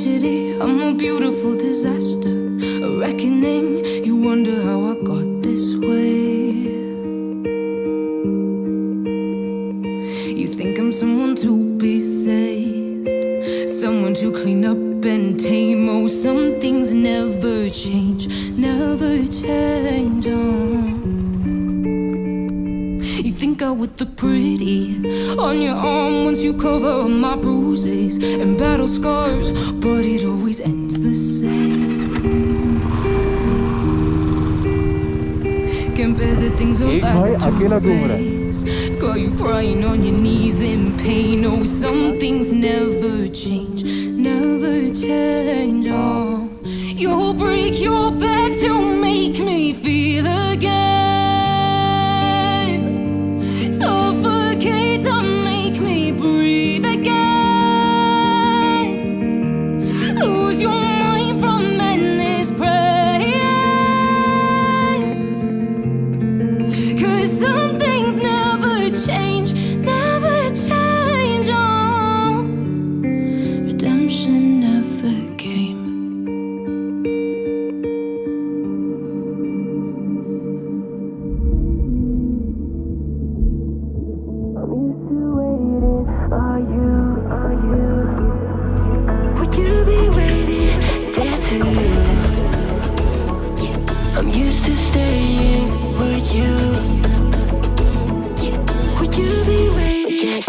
tragedy, I'm a beautiful disaster, a reckoning. You wonder how I got this way. You think I'm someone to be saved, someone to clean up and tame. Oh, some things never change, never change. Oh. You think I would look pretty on your arm once you cover up my bruises and battle scars, but it always ends the same. Can't bear the things I've had to face. Got you crying on your knees in pain. Oh, some things never change, never change. Oh, you'll break your back to make me feel again. Suffocate to make me breathe again. Lose your mind from endless praying. 'Cause some things never change, never change. Oh, redemption never came. I'm used to waiting. Are you? Would you be waiting there too? I'm used to staying. Would you? Would you be waiting?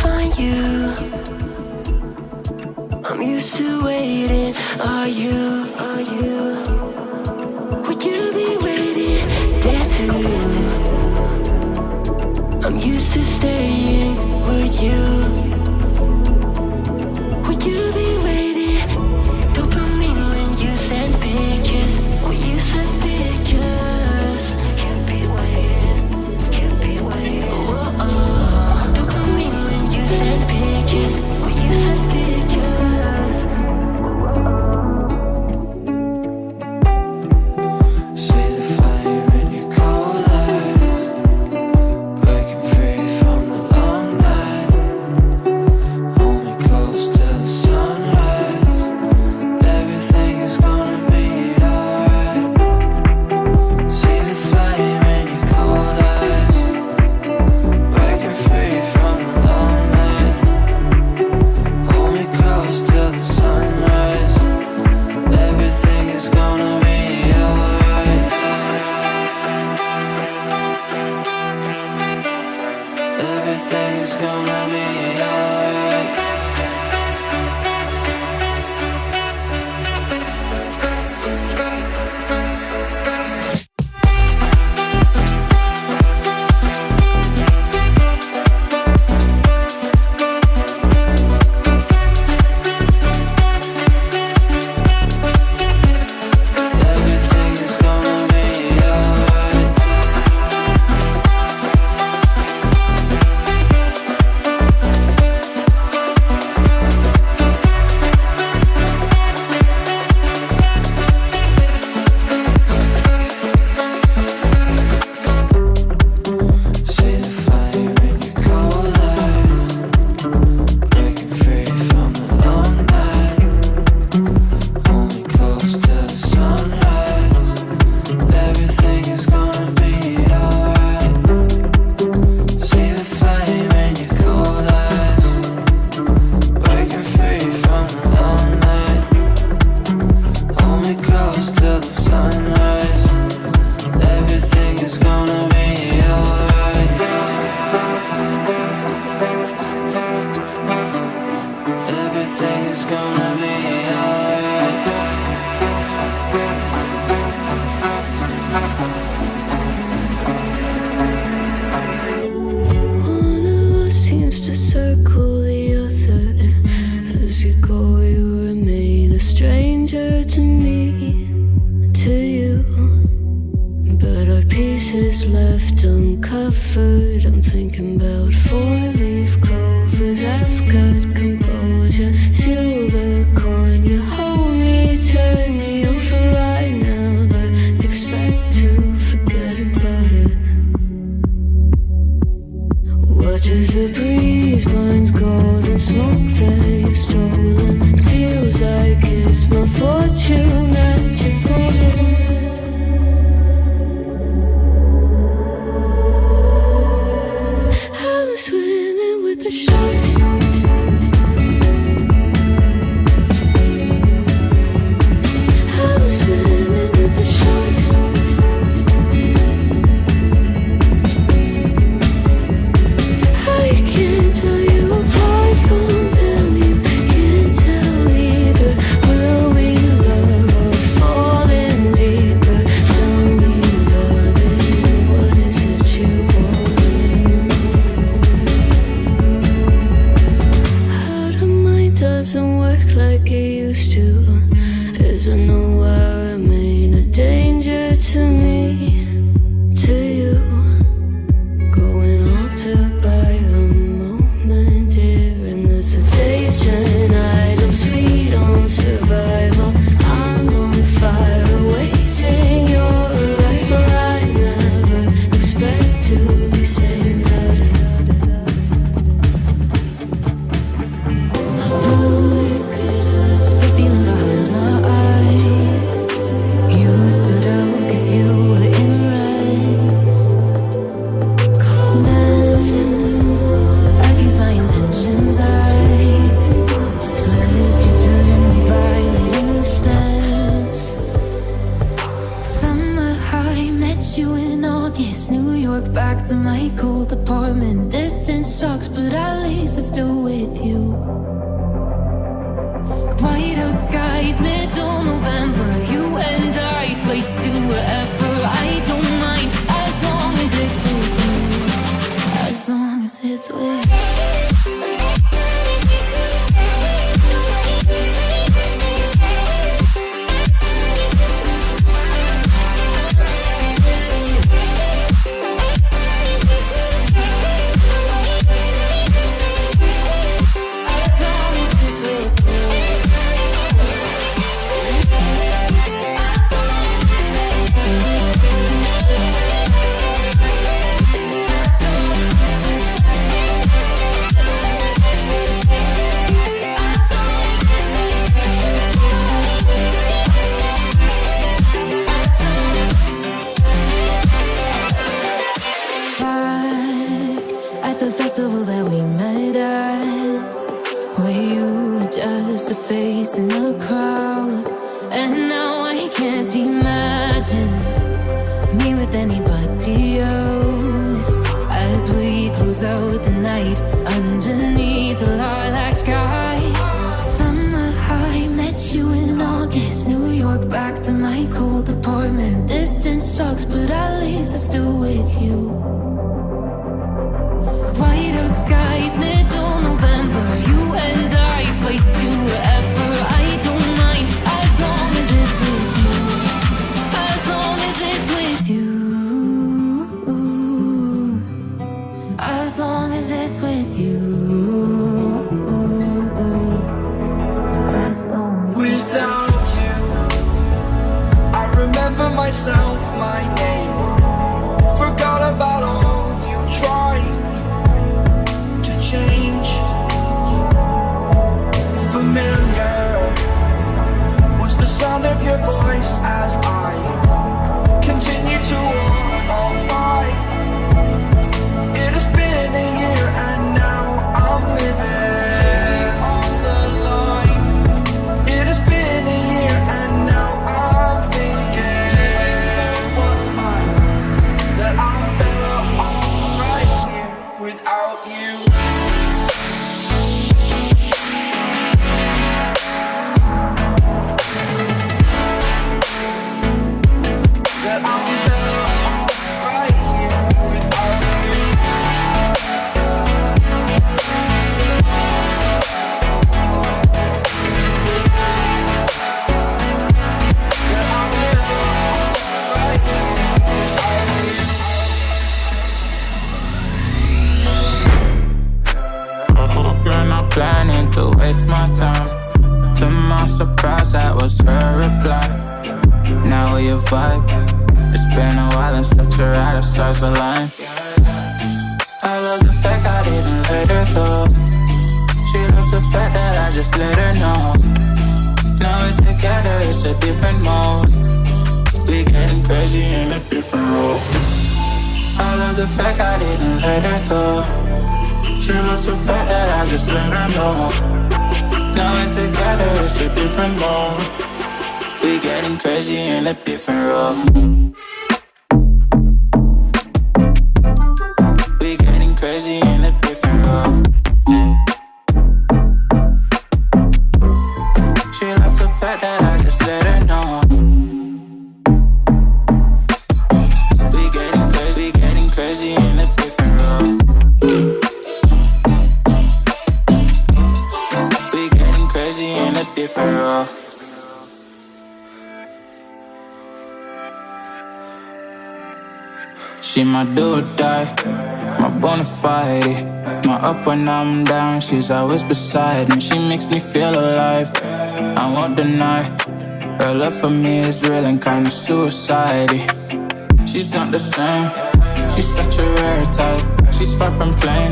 Find you. I'm used to waiting. Are you? Would you be waiting there too? I'm used to staying. Would you? Would you be waiting? Dopamine when you send pictures. When you send pictures. Can't be waiting. Whoa. Dopamine when you send pictures. When you send pictures. See the fire in your cold eyes, breaking free from the long night. Hold me close till the sunrise. Everything is gonna be alright. See the flame in your cold eyes, breaking free from the long night. Hold me close till the sunrise. Everything is gonna be alright. Everything is gonna be alright. Everything is gonna be alright. left uncovered. I'm thinking about four-leaf clovers. I've got composure, silver coin. You hold me, turn me over. I never expect to forget about it. Watches the breeze, burns golden smoke that you've stolen. Feels like it's my fortune that you're folding. I'm swimming with the sharks. I'm swimming with the sharks. I can't tell you apart from them. You can't tell either. Will we love or fall in deeper? Tell me, darling, what is it you want? How the mind doesn't work like it used to. As I know I remain a danger to me, to you. Going altered by the moment, dear. And there's a sensation idle, sweet on survival. I'm on fire, waiting your arrival. I never expect to be saved without it. The feeling behind my eyes. You stood out 'cause you were in rays. Against my intentions, I let you turn me violent instead. Summer high, met you in August. New York, back to my cold apartment. Distance sucks, but at least I'm still with you. White out skies, middle November. You and I, flights to wherever. I don't mind, as long as it's with you. As long as it's with you. As long as it's with you. Back at the festival that we met at, where you were just a face in a crowd. And now I can't imagine me with anybody else. As we close out the night underneath the lilac sky. Summer high, met you in August. New York, back to my cold apartment. Distance sucks, but at least I'm still with you. White out skies, middle November. You and I, flights to wherever. I don't mind, as long as it's with you. As long as it's with you. As long as it's with you. Without you, I remember myself, my name. Forgot about all you tried to change. Familiar was the sound of your voice as I continue to walk on by. It has been a year and now I'm with waste my time. To my surprise, that was her reply. Now we vibe. It's been a while and such a ride, the stars align. I love the fact I didn't let her go. She loves the fact that I just let her know. Now we're together, it's a different mode. We getting crazy in a different role. I love the fact I didn't let her go. She loves the fact that I just let her know. Now we're together, it's a different mode. We getting crazy in a different role. We getting crazy in a different role. She loves the fact that I just let her know. We getting crazy in a different role. We getting crazy in a different role. She my do or die, my bona fide. My up when I'm down, she's always beside me. She makes me feel alive, I won't deny. Her love for me is real and kinda suicide-y. She's not the same, she's such a rare type. She's far from plain,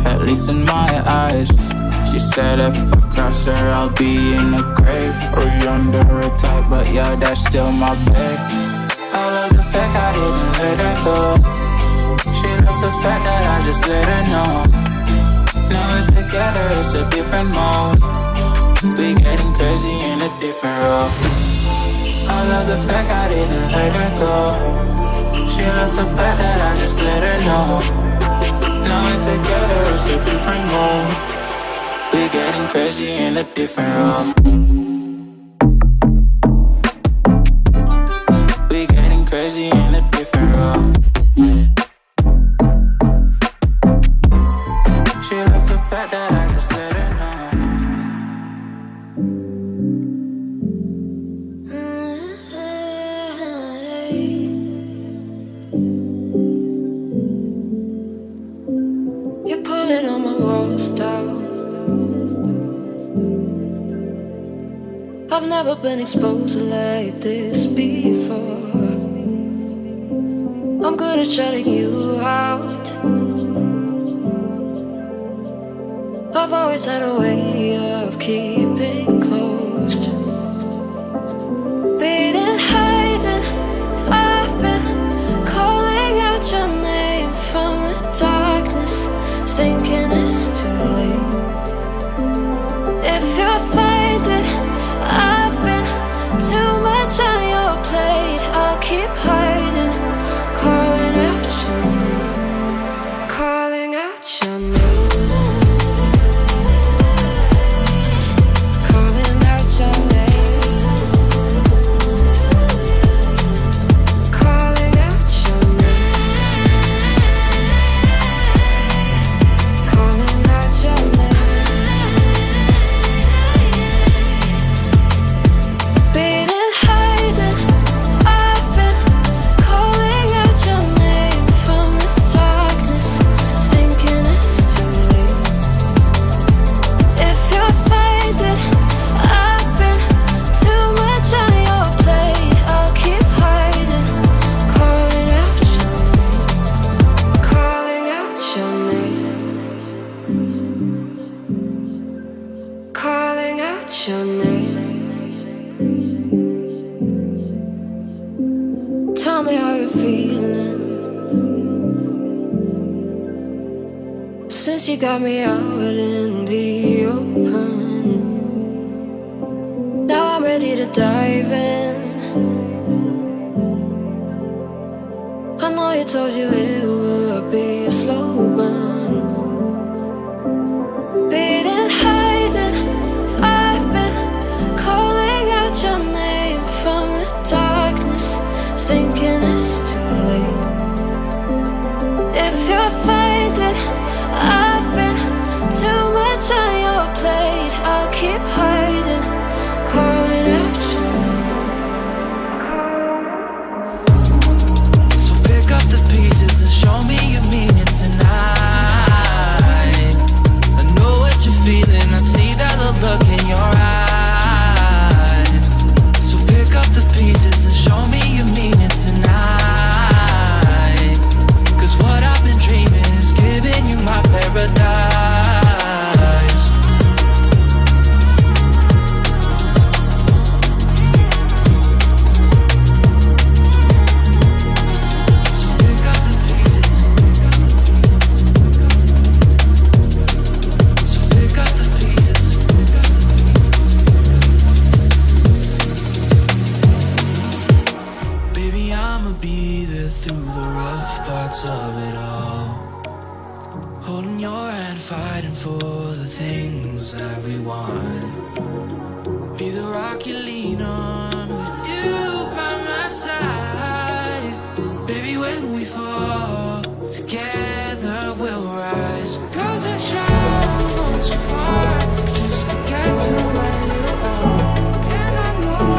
at least in my eyes. She said if I cross her, I'll be in the grave or under her type, but yeah, that's still my babe. I love the fact I didn't let her go. She loves the fact that I just let her know. Now we're together, it's a different mode. We getting crazy in a different role. I love the fact I didn't let her go. She loves the fact that I just let her know. Now we're together, it's a different mode. We getting crazy in a different role. We getting crazy in a different role. She loves the fact that I just let her know. You're pulling on my walls down. I've never been exposed like this before. I'm good at shutting you out. I've always had a way of keeping closed. Beating, hiding, I've been calling out your name from the darkness, thinking it's too late. If you're finding I've been too much on your plate, I'll keep hiding, calling out your name, calling out your name. Since you got me out in the open, now I'm ready to dive in. I know you told you it would be a slow burn. Beating, hiding, I've been calling out your name from the darkness, thinking it's too late. If you're finding I've been too much on your plate, I'll keep hiding, calling out your name. So pick up the pieces and show me your meaning tonight. I know what you're feeling, I see that it all. Holding your hand, fighting for the things that we want. Be the rock you lean on, with you by my side. Baby, when we fall, together we'll rise. 'Cause I've traveled so far just to get to where you are. And I know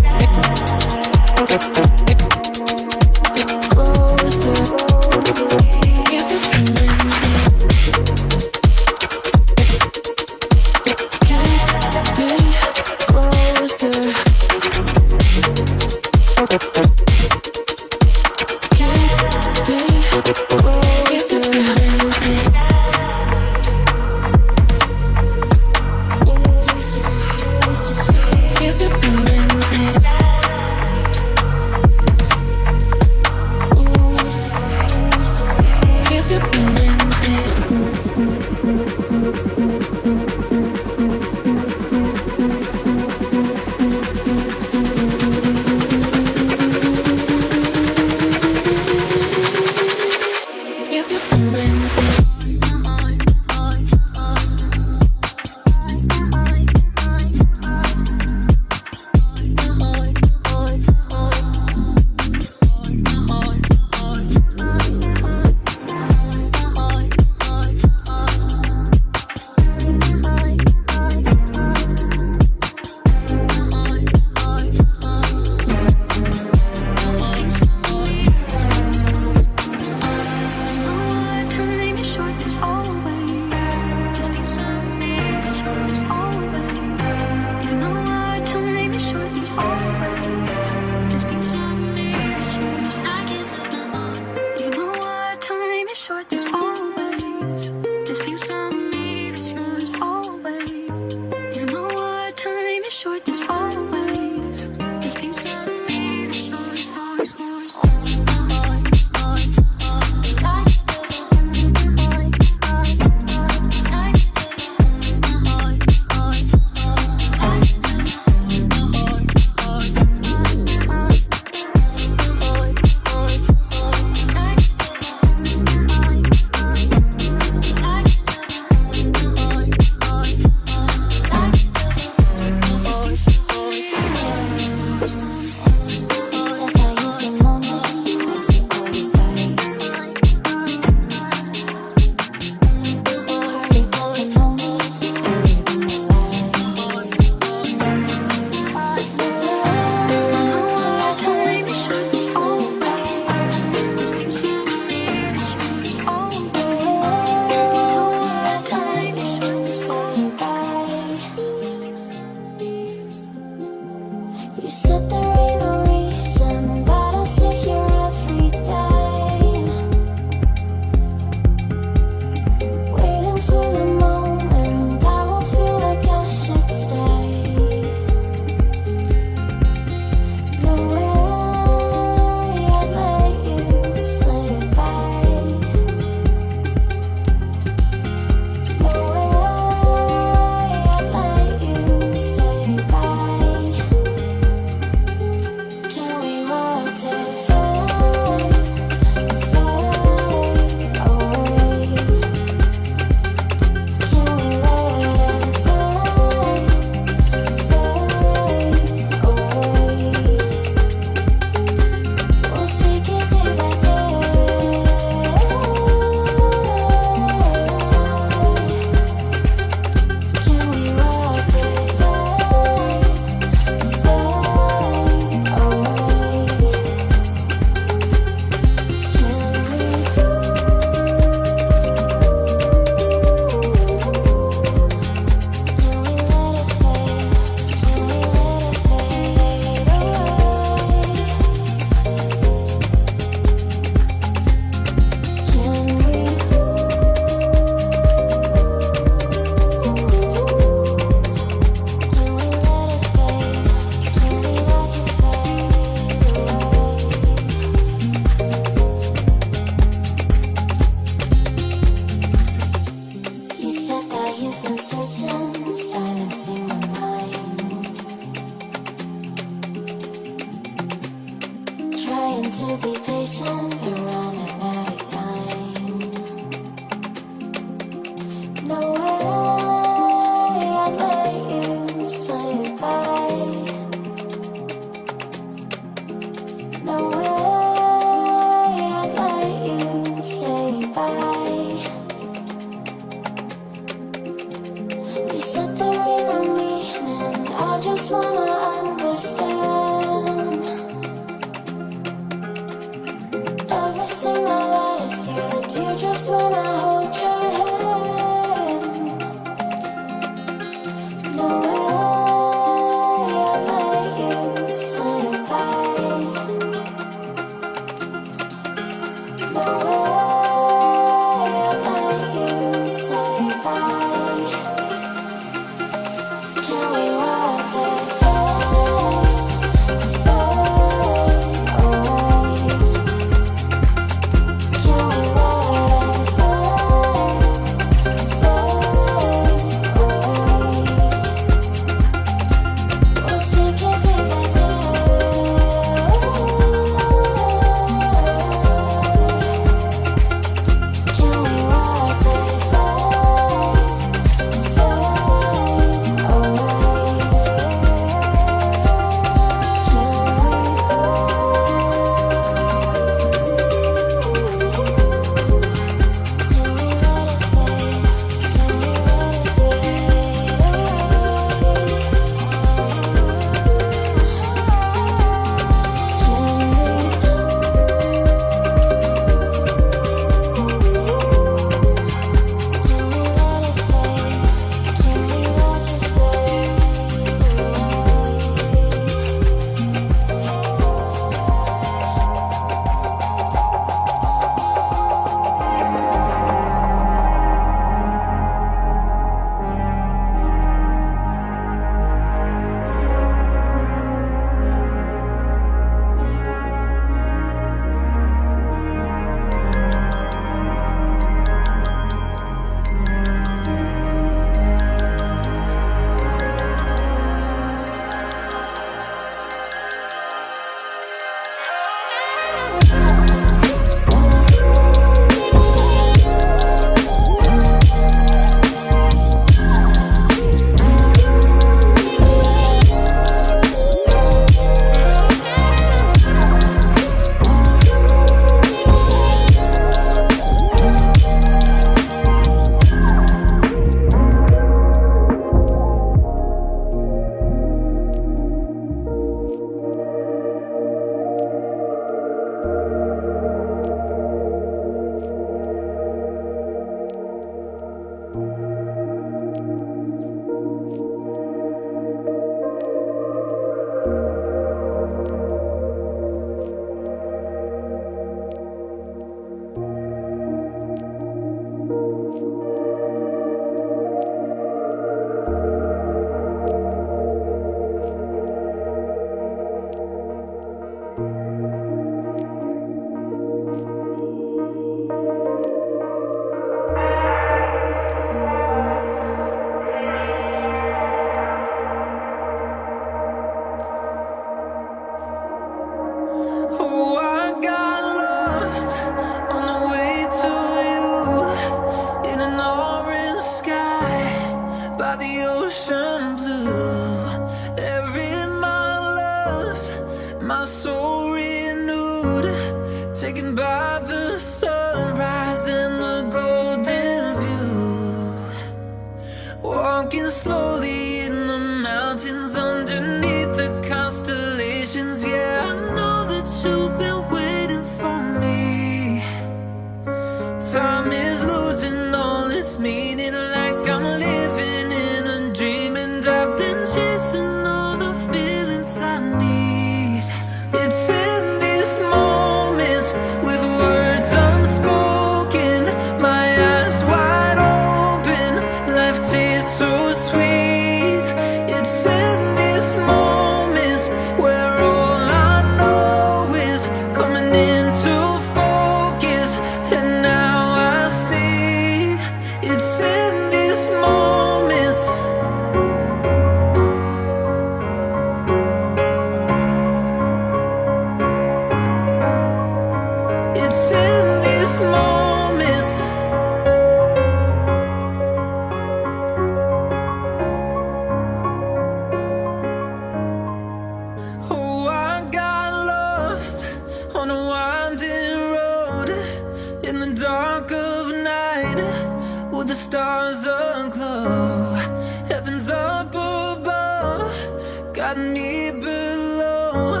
got me below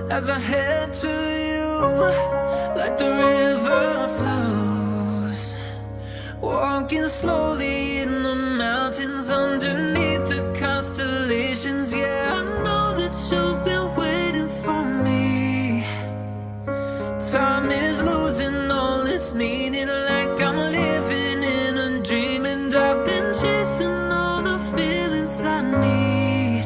as I head to you, like the river flows, walking slowly in the mountains underneath the constellations. Yeah, I know that you've been waiting for me. Time is losing all its meaning, like I'm living in a dream, and I've been chasing all the feelings I need.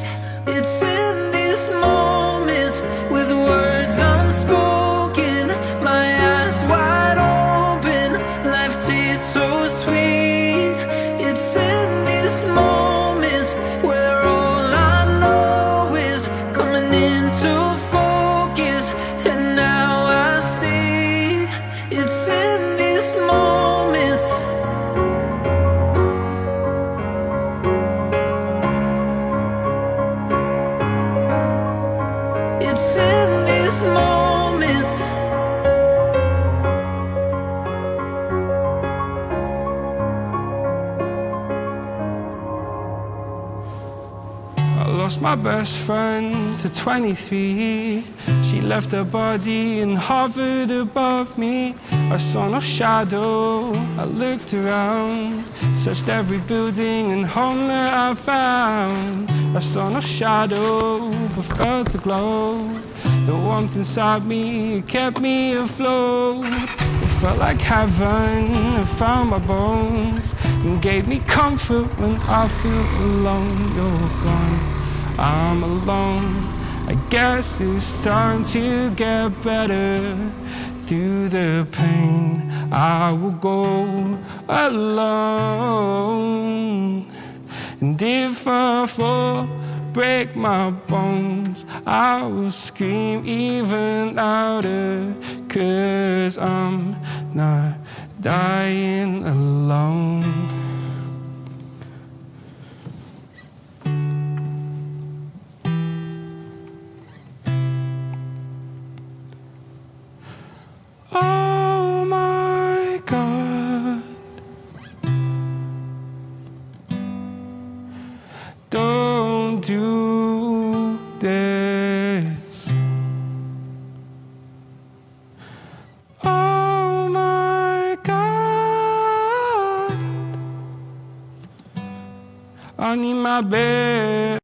It's in these moments with words unspoken, my eyes wide open, life tastes so sweet. It's in these moments where all I know is coming into focus, and now I see. It's in these moments. It's in these moments. I lost my best friend to 23. She left her body and hovered above me. I saw no shadow, I looked around, searched every building and home that I found. I saw no shadow, but felt the glow. The warmth inside me kept me afloat. It felt like heaven, I found my bones and gave me comfort when I feel alone. You're gone, I'm alone. I guess it's time to get better. Through the pain, I will go alone. And if I fall, break my bones, I will scream even louder, 'cause I'm not dying alone. Oh my God, don't do this. Oh my God, I need my bed.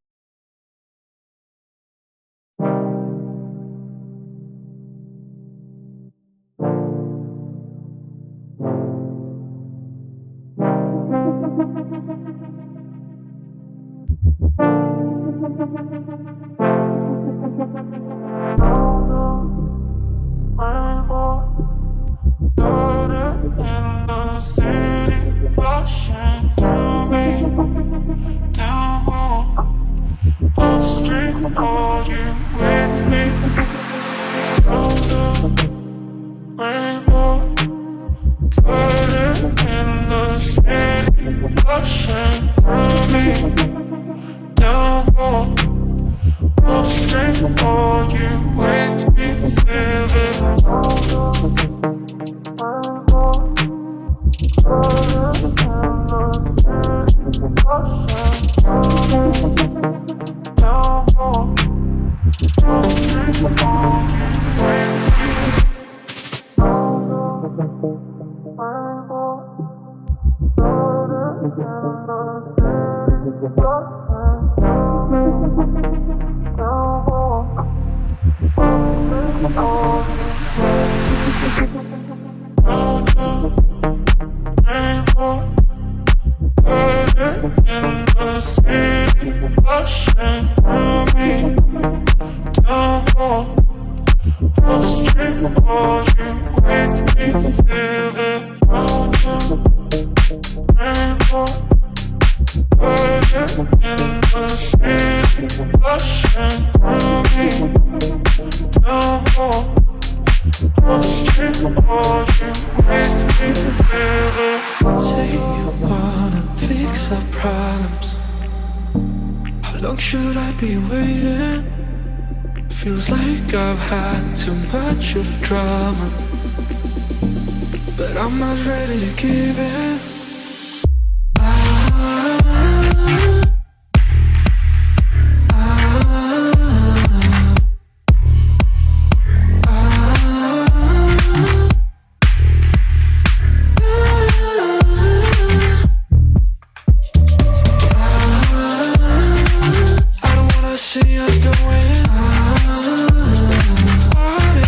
see us going on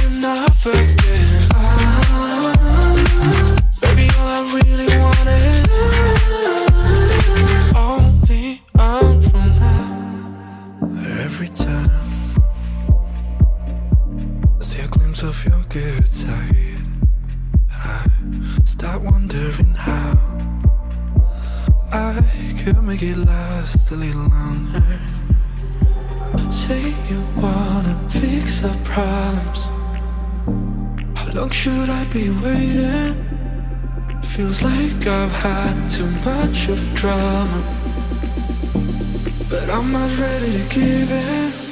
and off again. Baby, all I really want is only on from now. Every time I see a glimpse of your good side, I start wondering how I could make it last a little longer. Say you wanna fix our problems. How long should I be waiting? Feels like I've had too much of drama, but I'm not ready to give in.